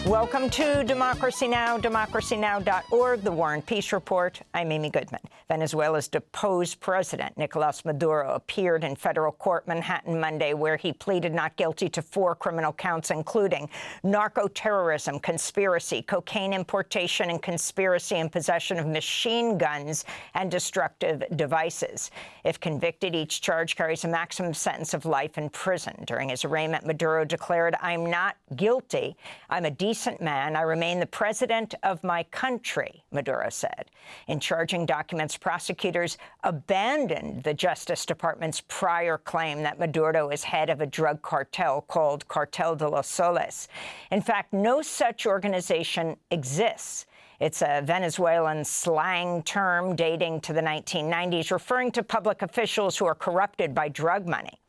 Welcome to Democracy Now!, democracynow.org, The War and Peace Report. I'm Amy Goodman. Venezuela's deposed president, Nicolas Maduro, appeared in federal court Manhattan Monday, where he pleaded not guilty to 4 criminal counts, including narco-terrorism, conspiracy, cocaine importation, and conspiracy in possession of machine guns and destructive devices. If convicted, each charge carries a maximum sentence of life in prison. During his arraignment, Maduro declared, "I'm not guilty. I'm a decent man. I remain the president of my country," Maduro said. In charging documents, prosecutors abandoned the Justice Department's prior claim that Maduro is head of a drug cartel called Cartel de los Soles. In fact, no such organization exists. It's a Venezuelan slang term dating to the 1990s, referring to public officials who are corrupted by drug money.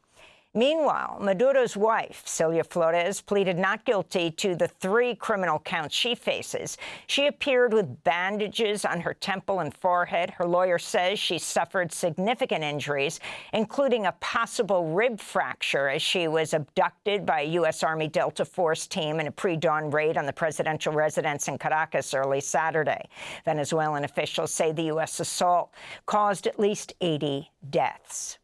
Meanwhile, Maduro's wife, Celia Flores, pleaded not guilty to the 3 criminal counts she faces. She appeared with bandages on her temple and forehead. Her lawyer says she suffered significant injuries, including a possible rib fracture as she was abducted by a U.S. Army Delta Force team in a pre-dawn raid on the presidential residence in Caracas early Saturday. Venezuelan officials say the U.S. assault caused at least 80 deaths.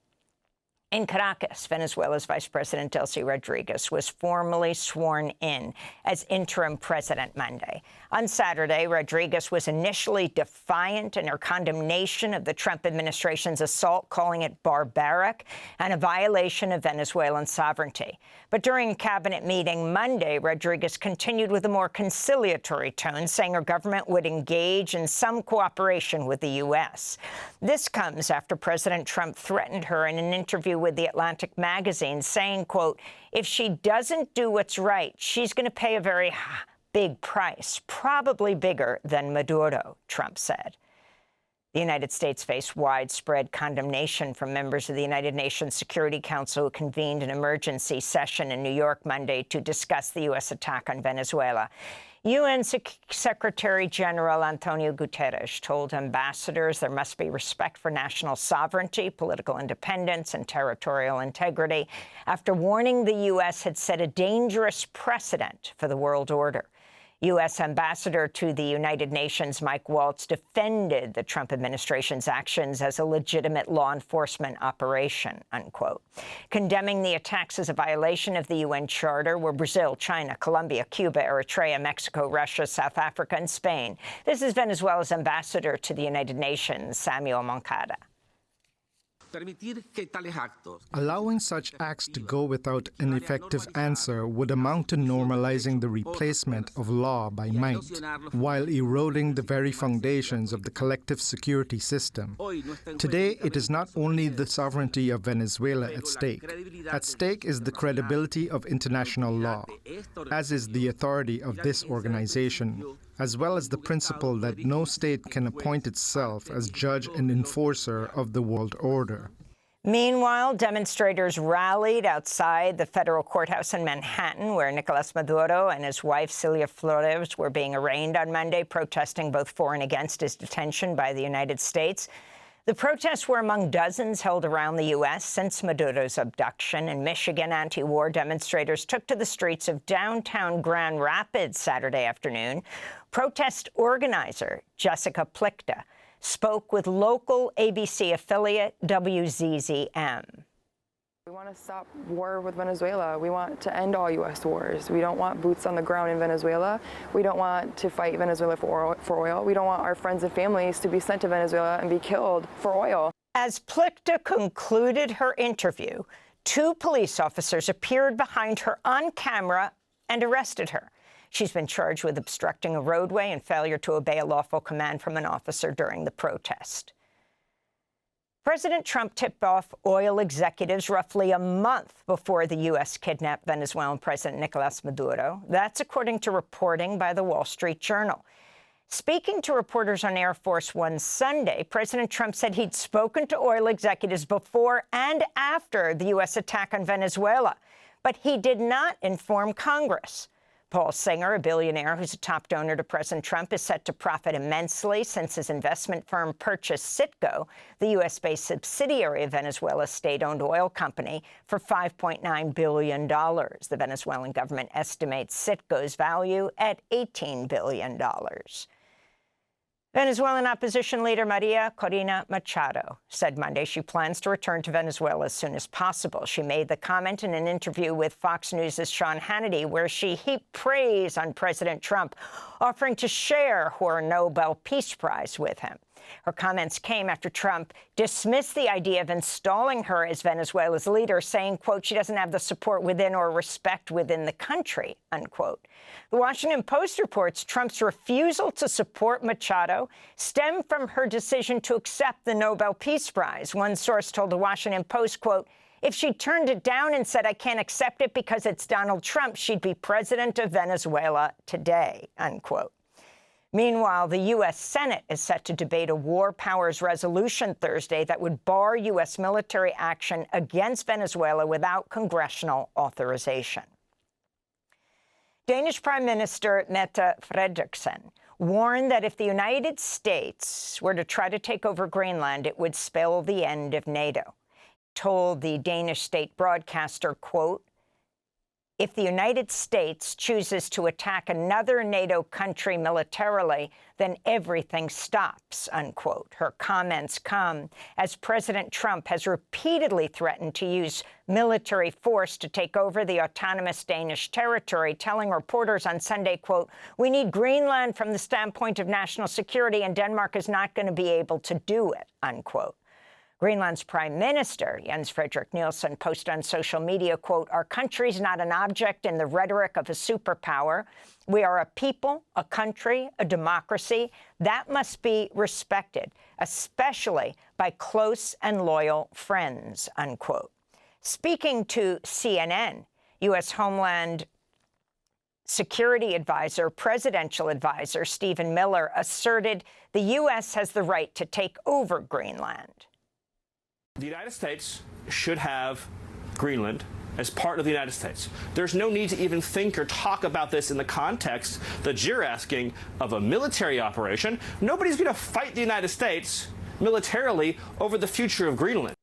In Caracas, Venezuela's Vice President Delcy Rodriguez was formally sworn in as interim president Monday. On Saturday, Rodriguez was initially defiant in her condemnation of the Trump administration's assault, calling it barbaric and a violation of Venezuelan sovereignty. But during a cabinet meeting Monday, Rodriguez continued with a more conciliatory tone, saying her government would engage in some cooperation with the U.S. This comes after President Trump threatened her in an interview with The Atlantic magazine, saying, quote, "If she doesn't do what's right, she's going to pay a very big price, probably bigger than Maduro," Trump said. The United States faced widespread condemnation from members of the United Nations Security Council, who convened an emergency session in New York Monday to discuss the U.S. attack on Venezuela. UN Secretary General Antonio Guterres told ambassadors there must be respect for national sovereignty, political independence, and territorial integrity, after warning the U.S. had set a dangerous precedent for the world order. U.S. Ambassador to the United Nations Mike Waltz defended the Trump administration's actions as a legitimate law enforcement operation, unquote. Condemning the attacks as a violation of the UN Charter were Brazil, China, Colombia, Cuba, Eritrea, Mexico, Russia, South Africa, and Spain. This is Venezuela's ambassador to the United Nations, Samuel Moncada. Allowing such acts to go without an effective answer would amount to normalizing the replacement of law by might, while eroding the very foundations of the collective security system. Today, it is not only the sovereignty of Venezuela at stake. At stake is the credibility of international law, as is the authority of this organization, as well as the principle that no state can appoint itself as judge and enforcer of the world order. Meanwhile, demonstrators rallied outside the federal courthouse in Manhattan, where Nicolas Maduro and his wife, Celia Flores, were being arraigned on Monday, protesting both for and against his detention by the United States. The protests were among dozens held around the U.S. since Maduro's abduction. In Michigan, anti-war demonstrators took to the streets of downtown Grand Rapids Saturday afternoon. Protest organizer Jessica Plichta spoke with local ABC affiliate WZZM. We want to stop war with Venezuela. We want to end all U.S. wars. We don't want boots on the ground in Venezuela. We don't want to fight Venezuela for oil. We don't want our friends and families to be sent to Venezuela and be killed for oil. As Plichta concluded her interview, 2 police officers appeared behind her on camera and arrested her. She's been charged with obstructing a roadway and failure to obey a lawful command from an officer during the protest. President Trump tipped off oil executives roughly a month before the U.S. kidnapped Venezuelan President Nicolas Maduro. That's according to reporting by the Wall Street Journal. Speaking to reporters on Air Force One Sunday, President Trump said he'd spoken to oil executives before and after the U.S. attack on Venezuela, but he did not inform Congress. Paul Singer, a billionaire who's a top donor to President Trump, is set to profit immensely since his investment firm purchased Citgo, the U.S.-based subsidiary of Venezuela's state-owned oil company, for $5.9 billion. The Venezuelan government estimates Citgo's value at $18 billion. Venezuelan opposition leader Maria Corina Machado said Monday she plans to return to Venezuela as soon as possible. She made the comment in an interview with Fox News' Sean Hannity, where she heaped praise on President Trump, offering to share her Nobel Peace Prize with him. Her comments came after Trump dismissed the idea of installing her as Venezuela's leader, saying, quote, she doesn't have the support within or respect within the country, unquote. The Washington Post reports Trump's refusal to support Machado stemmed from her decision to accept the Nobel Peace Prize. One source told the Washington Post, quote, if she turned it down and said, I can't accept it because it's Donald Trump, she'd be president of Venezuela today, unquote. Meanwhile, the U.S. Senate is set to debate a war powers resolution Thursday that would bar U.S. military action against Venezuela without congressional authorization. Danish Prime Minister Mette Frederiksen warned that if the United States were to try to take over Greenland, it would spell the end of NATO. He told the Danish state broadcaster, quote, if the United States chooses to attack another NATO country militarily, then everything stops, unquote. Her comments come as President Trump has repeatedly threatened to use military force to take over the autonomous Danish territory, telling reporters on Sunday, quote, we need Greenland from the standpoint of national security, and Denmark is not going to be able to do it, unquote. Greenland's Prime Minister, Jens Frederik Nielsen, posted on social media, quote, our country's not an object in the rhetoric of a superpower. We are a people, a country, a democracy. That must be respected, especially by close and loyal friends, unquote. Speaking to CNN, U.S. Homeland Security Advisor, Presidential Advisor Stephen Miller asserted the U.S. has the right to take over Greenland. The United States should have Greenland as part of the United States. There's no need to even think or talk about this in the context that you're asking of a military operation. Nobody's going to fight the United States militarily over the future of Greenland.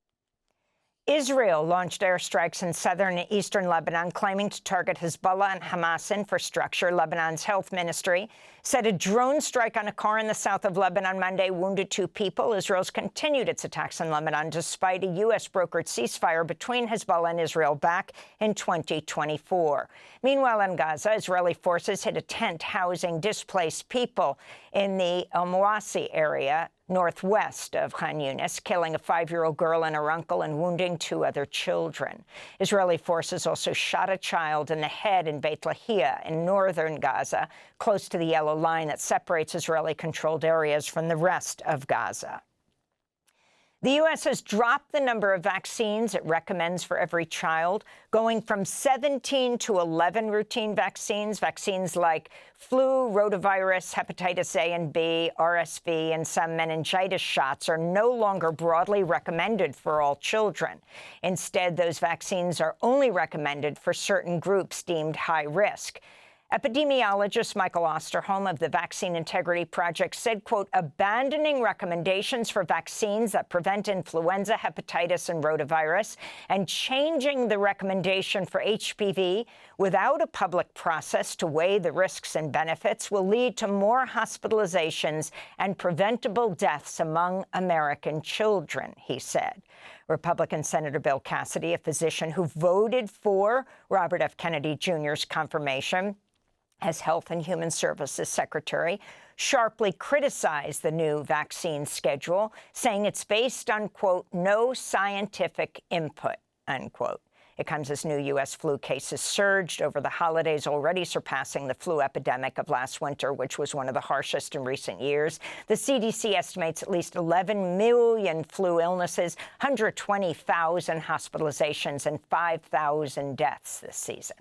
Israel launched airstrikes in southern and eastern Lebanon, claiming to target Hezbollah and Hamas infrastructure. Lebanon's health ministry said a drone strike on a car in the south of Lebanon Monday wounded 2 people. Israel's continued its attacks in Lebanon despite a U.S.-brokered ceasefire between Hezbollah and Israel back in 2024. Meanwhile, in Gaza, Israeli forces hit a tent housing displaced people in the El Mawasi area northwest of Khan Yunis, killing a 5-year-old girl and her uncle and wounding 2 other children. Israeli forces also shot a child in the head in Beit Lahia in northern Gaza, close to the yellow line that separates Israeli-controlled areas from the rest of Gaza. The U.S. has dropped the number of vaccines it recommends for every child, going from 17 to 11 routine vaccines. Vaccines like flu, rotavirus, hepatitis A and B, RSV, and some meningitis shots are no longer broadly recommended for all children. Instead, those vaccines are only recommended for certain groups deemed high risk. Epidemiologist Michael Osterholm of the Vaccine Integrity Project said, quote, abandoning recommendations for vaccines that prevent influenza, hepatitis, and rotavirus, and changing the recommendation for HPV without a public process to weigh the risks and benefits will lead to more hospitalizations and preventable deaths among American children, he said. Republican Senator Bill Cassidy, a physician who voted for Robert F. Kennedy Jr.'s confirmation as Health and Human Services Secretary, sharply criticized the new vaccine schedule, saying it's based on, quote, no scientific input, unquote. It comes as new U.S. flu cases surged over the holidays, already surpassing the flu epidemic of last winter, which was one of the harshest in recent years. The CDC estimates at least 11 million flu illnesses, 120,000 hospitalizations, and 5,000 deaths this season.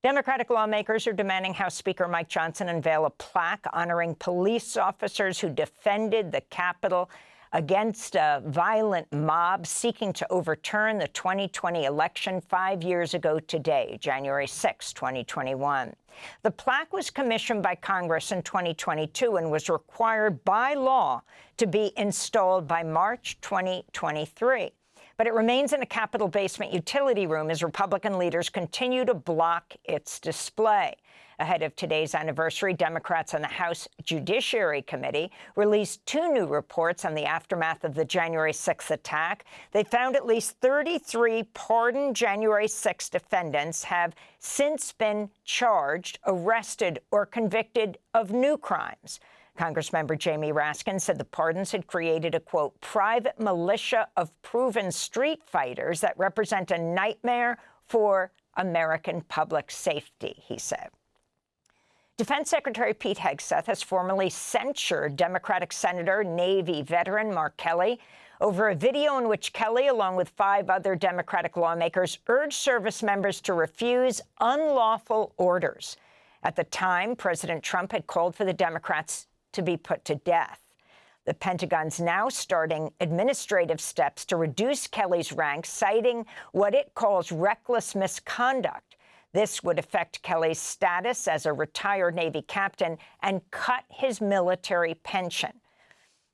Democratic lawmakers are demanding House Speaker Mike Johnson unveil a plaque honoring police officers who defended the Capitol against a violent mob seeking to overturn the 2020 election 5 years ago today, January 6, 2021. The plaque was commissioned by Congress in 2022 and was required by law to be installed by March 2023. But it remains in a Capitol basement utility room as Republican leaders continue to block its display. Ahead of today's anniversary, Democrats on the House Judiciary Committee released 2 new reports on the aftermath of the January 6th attack. They found at least 33 pardoned January 6 defendants have since been charged, arrested, or convicted of new crimes. Congressmember Jamie Raskin said the pardons had created a, quote, private militia of proven street fighters that represent a nightmare for American public safety, he said. Defense Secretary Pete Hegseth has formally censured Democratic Senator, Navy veteran Mark Kelly over a video in which Kelly, along with 5 other Democratic lawmakers, urged service members to refuse unlawful orders. At the time, President Trump had called for the Democrats to be put to death. The Pentagon's now starting administrative steps to reduce Kelly's rank, citing what it calls reckless misconduct. This would affect Kelly's status as a retired Navy captain and cut his military pension.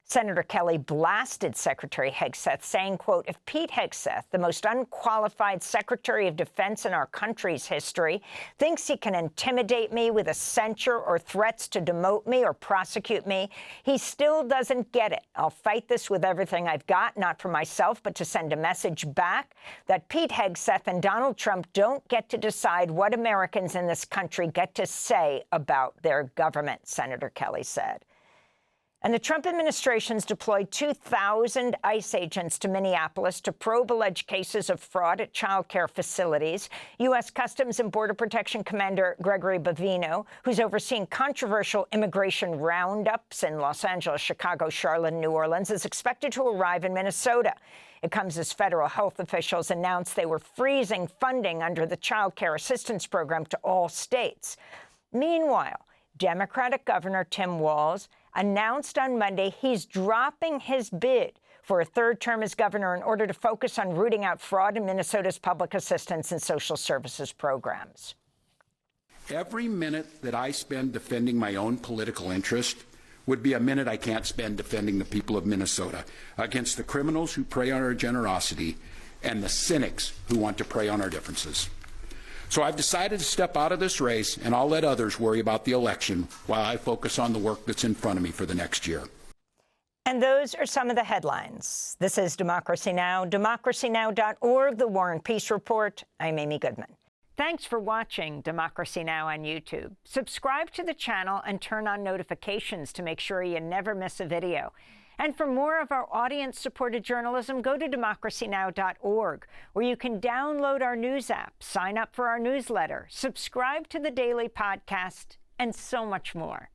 Senator Kelly blasted Secretary Hegseth, saying, quote, if Pete Hegseth, the most unqualified Secretary of Defense in our country's history, thinks he can intimidate me with a censure or threats to demote me or prosecute me, he still doesn't get it. I'll fight this with everything I've got, not for myself, but to send a message back that Pete Hegseth and Donald Trump don't get to decide what Americans in this country get to say about their government, Senator Kelly said. And the Trump administration's deployed 2,000 ICE agents to Minneapolis to probe alleged cases of fraud at child care facilities. U.S. Customs and Border Protection Commander Gregory Bavino, who's overseeing controversial immigration roundups in Los Angeles, Chicago, Charlotte, and New Orleans, is expected to arrive in Minnesota. It comes as federal health officials announced they were freezing funding under the Child Care Assistance Program to all states. Meanwhile, Democratic Governor Tim Walz announced on Monday he's dropping his bid for a 3rd term as governor in order to focus on rooting out fraud in Minnesota's public assistance and social services programs. Every minute that I spend defending my own political interest would be a minute I can't spend defending the people of Minnesota against the criminals who prey on our generosity and the cynics who want to prey on our differences. So I've decided to step out of this race, and I'll let others worry about the election while I focus on the work that's in front of me for the next year. And those are some of the headlines. This is Democracy Now!, democracynow.org, The War and Peace Report. I'm Amy Goodman. Thanks for watching Democracy Now! On YouTube. Subscribe to the channel and turn on notifications to make sure you never miss a video. And for more of our audience-supported journalism, go to democracynow.org, where you can download our news app, sign up for our newsletter, subscribe to the daily podcast, and so much more.